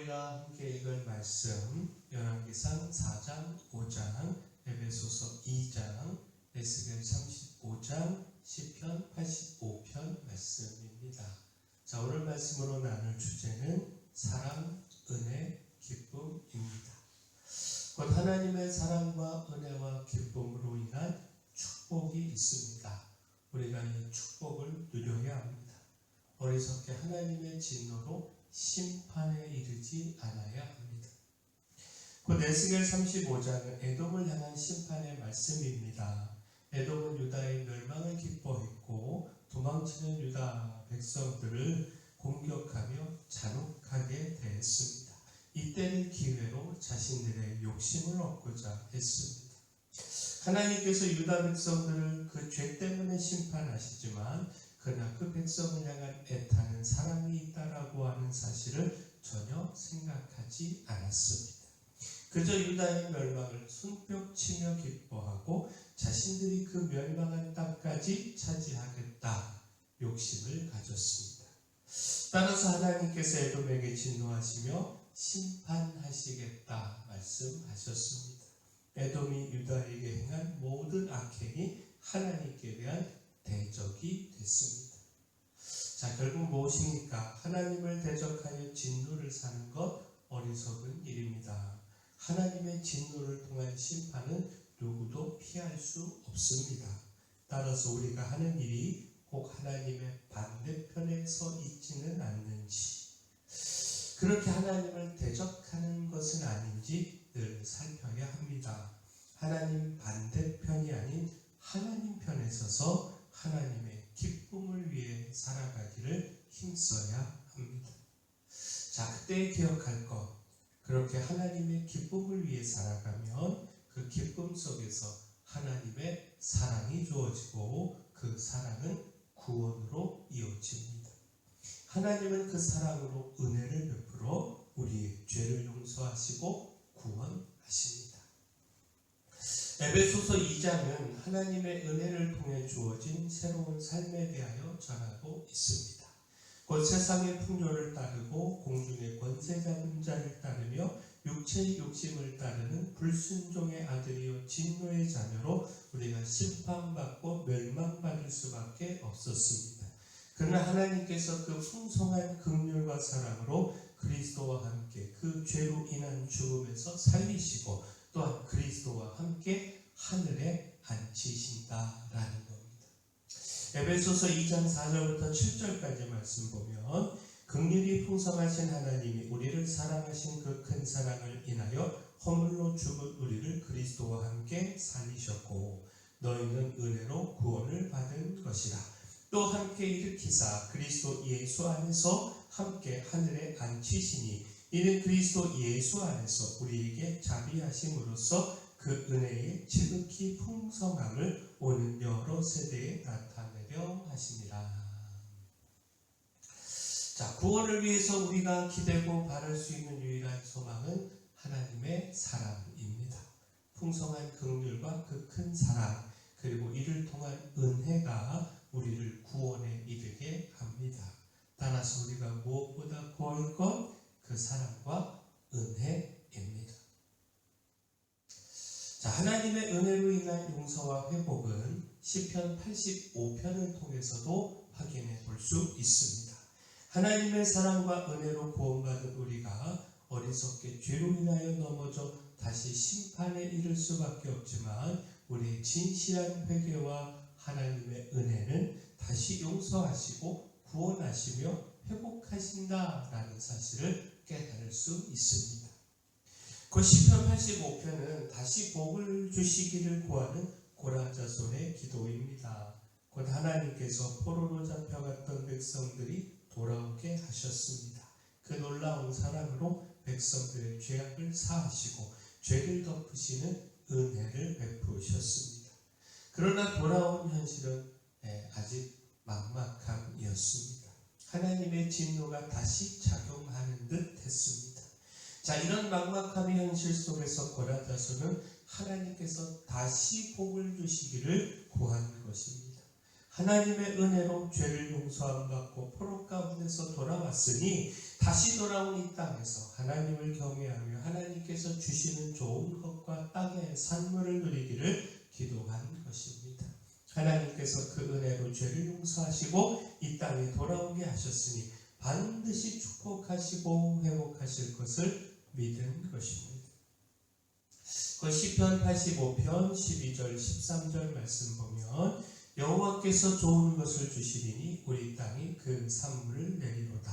우리가 함께 읽을 말씀 열왕기상 4장, 5장, 에베소서 2장, 에스겔 35장, 시편 85편 말씀입니다. 자, 오늘 말씀으로 나눌 주제는 사랑, 은혜, 기쁨입니다. 곧 하나님의 사랑과 은혜와 기쁨으로 인한 축복이 있습니다. 우리가 이 축복을 누려야 합니다. 어리석게 하나님의 진노로 심판에 이르지 않아야 합니다. 곧 에스겔 35장은 에돔을 향한 심판의 말씀입니다. 에돔은 유다의 멸망을 기뻐했고 도망치는 유다 백성들을 공격하며 잔혹하게 대했습니다. 이때를 기회로 자신들의 욕심을 얻고자 했습니다. 하나님께서 유다 백성들을 그 죄 때문에 심판하시지만 그러나 그 백성을 향한 애타는 사랑이 있다라고 하는 사실을 전혀 생각하지 않았습니다. 그저 유다의 멸망을 손뼉치며 기뻐하고 자신들이 그 멸망한 땅까지 차지하겠다 욕심을 가졌습니다. 따라서 하나님께서 에돔에게 진노하시며 심판하시겠다 말씀하셨습니다. 에돔이 유다에게 행한 모든 악행이 하나님께 대한 대적이 됐습니다. 자, 결국 무엇입니까? 하나님을 대적하여 진노를 사는 것 어리석은 일입니다. 하나님의 진노를 통한 심판은 누구도 피할 수 없습니다. 따라서 우리가 하는 일이 꼭 하나님의 반대편에 서 있지는 않는지, 그렇게 하나님을 대적하는 것은 아닌지 늘 살펴야 합니다. 하나님 반대편이 아닌 하나님 편에 서서 하나님의 기쁨을 위해 살아가기를 힘써야 합니다. 자, 그때 기억할 것, 그렇게 하나님의 기쁨을 위해 살아가면 그 기쁨 속에서 하나님의 사랑이 주어지고 그 사랑은 구원으로 이어집니다. 하나님은 그 사랑으로 은혜를 베풀어 우리의 죄를 용서하시고 구원하십니다. 에베소서 2장은 하나님의 은혜를 통해 주어진 새로운 삶에 대하여 전하고 있습니다. 곧 세상의 풍요를 따르고 공중의 권세 잡은 자를 따르며 육체의 욕심을 따르는 불순종의 아들이요 진노의 자녀로 우리가 심판받고 멸망받을 수밖에 없었습니다. 그러나 하나님께서 그 풍성한 긍휼과 사랑으로 그리스도와 함께 그 죄로 인한 죽음에서 살리시고 또한 그리스도와 함께 하늘에 앉히신다라는 겁니다. 에베소서 2장 4절부터 7절까지 말씀 보면 긍휼이 풍성하신 하나님이 우리를 사랑하신 그 큰 사랑을 인하여 허물로 죽은 우리를 그리스도와 함께 살리셨고 너희는 은혜로 구원을 받은 것이라. 또 함께 일으키사 그리스도 예수 안에서 함께 하늘에 앉히시니 이는 그리스도 예수 안에서 우리에게 자비하심으로써 그 은혜의 지극히 풍성함을 오는 여러 세대에 나타내려 하심이라. 자, 구원을 위해서 우리가 기대고 바랄 수 있는 유일한 소망은 하나님의 사랑입니다. 풍성한 긍휼과 그 큰 사랑, 그리고 이를 통한 은혜가 우리를 구원에 이르게 합니다. 따라서 우리가 무엇보다 구할 것, 그 사랑과 은혜입니다. 자, 하나님의 은혜로 인한 용서와 회복은 시편 85편을 통해서도 확인해 볼 수 있습니다. 하나님의 사랑과 은혜로 구원받은 우리가 어리석게 죄로 인하여 넘어져 다시 심판에 이를 수밖에 없지만 우리의 진실한 회개와 하나님의 은혜는 다시 용서하시고 구원하시며 회복하신다라는 사실을 깨달을 수 있습니다. 그 시편 85편은 다시 복을 주시기를 구하는 고라 자손의 기도입니다. 곧 하나님께서 포로로 잡혀갔던 백성들이 돌아오게 하셨습니다. 그 놀라운 사랑으로 백성들의 죄악을 사하시고 죄를 덮으시는 은혜를 베푸셨습니다. 그러나 돌아온 현실은 아직 막막함이었습니다. 하나님의 진노가 다시 작용하는 듯 했습니다. 자, 이런 막막함의 현실 속에서 고라 자손은 하나님께서 다시 복을 주시기를 구하는 것입니다. 하나님의 은혜로 죄를 용서함 받고 포로 가운데서 돌아왔으니 다시 돌아온 이 땅에서 하나님을 경외하며 하나님께서 주시는 좋은 것과 땅의 산물을 누리기를 기도한 것입니다. 하나님께서 그 은혜로 죄를 용서하시고 이 땅에 돌아오게 하셨으니 반드시 축복하시고 회복하실 것을 믿은 것입니다. 그 시편 85편 12절 13절 말씀 보면 여호와께서 좋은 것을 주시리니 우리 땅이 그 산물을 내리로다.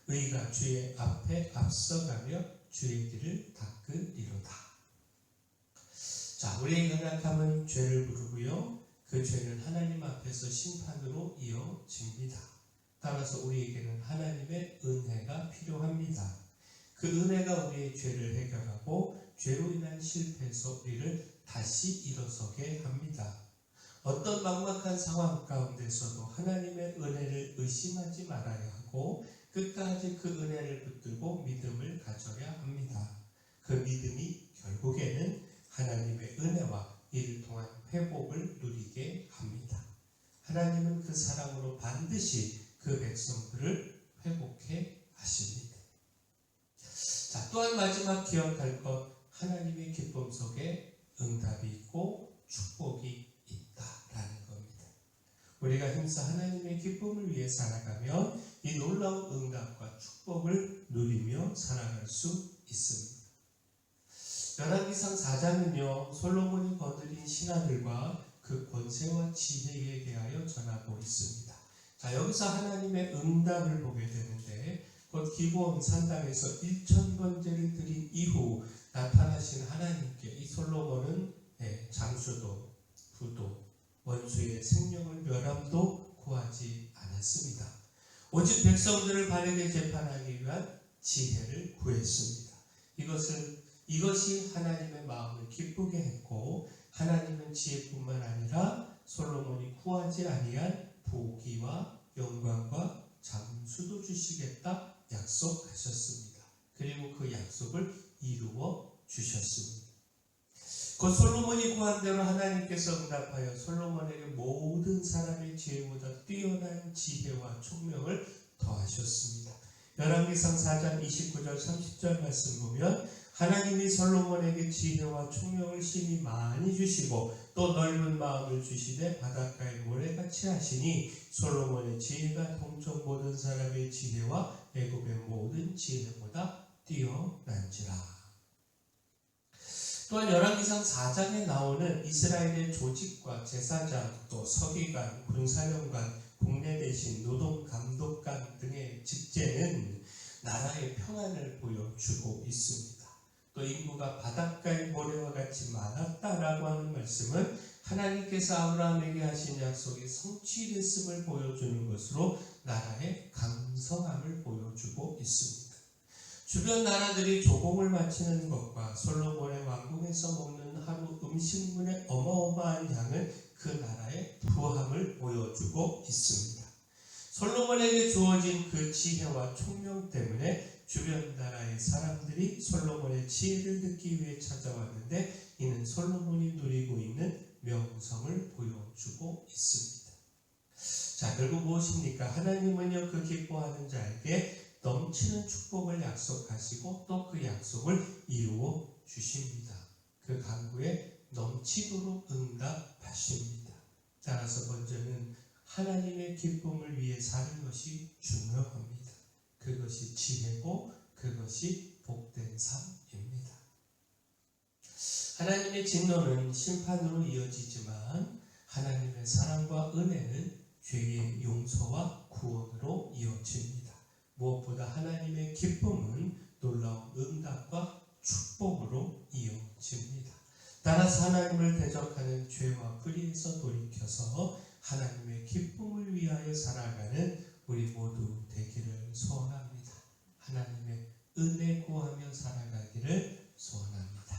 의가 주의 앞에 앞서가며 주의 길을 닦으리로다. 자, 우리의 연약함은 죄를 부르고요. 그 죄는 하나님 앞에서 심판으로 이어집니다. 따라서 우리에게는 하나님의 은혜가 필요합니다. 그 은혜가 우리의 죄를 해결하고 죄로 인한 실패에서 우리를 다시 일어서게 합니다. 어떤 막막한 상황 가운데서도 하나님의 은혜를 의심하지 말아야 하고 끝까지 그 은혜를 붙들고 믿음을 가져야 합니다. 그 믿음이 결국에는 하나님의 은혜와 이를 통한 회복을 누리게 합니다. 하나님은 그 사랑으로 반드시 그 백성들을 회복해 하십니다. 자, 또한 마지막 기억할 것, 하나님의 기쁨 속에 응답이 있고 축복이 있다라는 겁니다. 우리가 힘써 하나님의 기쁨을 위해 살아가면 이 놀라운 응답과 축복을 누리며 살아갈 수 있습니다. 열왕기상 4장은요, 솔로몬이 거느린 신하들과 그 권세와 지혜에 대하여 전하고 있습니다. 자, 여기서 하나님의 응답을 보게 되는데 곧 기브온 산당에서 1000번제를 드린 이후 나타나신 하나님께 이 솔로몬은 장수도 부도 원수의 생명을 멸함도 구하지 않았습니다. 오직 백성들을 바르게 재판하기 위한 지혜를 구했습니다. 이것이 하나님의 마음을 기쁘게 했고 하나님은 지혜뿐만 아니라 솔로몬이 구하지 아니한 부귀와 영광과 장수도 주시겠다 약속하셨습니다. 그리고 그 약속을 이루어 주셨습니다. 그 솔로몬이 구한 대로 하나님께서 응답하여 솔로몬에게 모든 사람의 지혜보다 뛰어난 지혜와 총명을 더하셨습니다. 열왕기상 4장 29절 30절 말씀 보면 하나님이 솔로몬에게 지혜와 총명을 심히 많이 주시고 또 넓은 마음을 주시되 바닷가의 모래같이 하시니 솔로몬의 지혜가 동쪽 모든 사람의 지혜와 애굽의 모든 지혜보다 뛰어난지라. 또한 열왕기상 4장에 나오는 이스라엘의 조직과 제사장, 또 서기관, 군사령관, 국내 대신, 노동 감독관 등의 직제는 나라의 평안을 보여주고 있습니다. 또 인구가 바닷가의 모래와 같이 많았다라고 하는 말씀은 하나님께서 아브라함에게 하신 약속이 성취됐음을 보여주는 것으로 나라의 강성함을 보여주고 있습니다. 주변 나라들이 조공을 마치는 것과 솔로몬의 왕궁에서 먹는 하루 음식물의 어마어마한 양은 그 나라의 부함을 보여주고 있습니다. 솔로몬에게 주어진 그 지혜와 총명 때문에 주변 나라의 사람들이 솔로몬의 지혜를 듣기 위해 찾아왔는데 이는 솔로몬이 누리고 있는 명성을 보여주고 있습니다. 자, 결국 무엇입니까? 하나님은요, 그 기뻐하는 자에게 넘치는 축복을 약속하시고 또 그 약속을 이루어 주십니다. 그 간구에 넘치도록 응답하십니다. 따라서 먼저는 하나님의 기쁨을 위해 사는 것이 중요합니다. 그것이 지혜고 그것이 복된 삶입니다. 하나님의 진노는 심판으로 이어지지만 하나님의 사랑과 은혜는 죄의 용서와 구원으로 이어집니다. 무엇보다 하나님의 기쁨은 놀라운 응답과 축복으로 이어집니다. 따라서 하나님을 대적하는 죄와 불의에서 돌이켜서 하나님의 기쁨을 위하여 살아가는 우리 모두 되기를 소원합니다. 하나님의 은혜 구하며 살아가기를 소원합니다.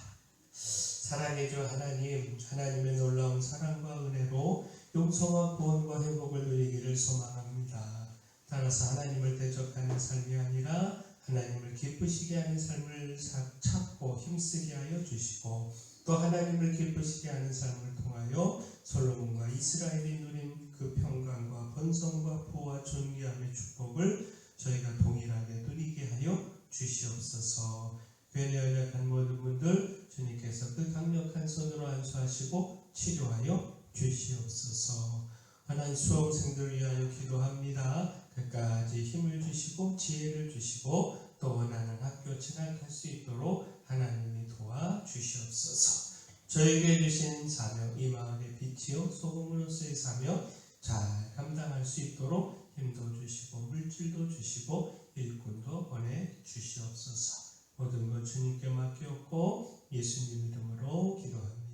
사랑의 주 하나님, 하나님의 놀라운 사랑과 은혜로 용서와 구원과 회복을 누리기를 소망합니다. 따라서 하나님을 대적하는 삶이 아니라 하나님을 기쁘시게 하는 삶을 찾고 힘쓰게 하여 주시고 또 하나님을 기쁘시게 하는 삶을 통하여 솔로몬과 이스라엘이 누린 그 평강과 번성과 부와 존귀함의 축복을 저희가 동일하게 누리게 하여 주시옵소서. 교회 내 연약한 모든 분들 주님께서 그 강력한 손으로 안수하시고 치료하여 주시옵소서. 하나님 수험생들 위하여 기도합니다. 끝까지 힘을 주시고 지혜를 주시고 또 원하는 학교 진학할 수 있도록 하나님이 도와 주시옵소서. 저에게 주신 사명, 이 마을의 빛이요 소금으로서의 사명 잘 감당할 수 있도록 힘도 주시고 물질도 주시고 일꾼도 보내 주시옵소서. 모든 것 주님께 맡겼고 예수님 이름으로 기도합니다.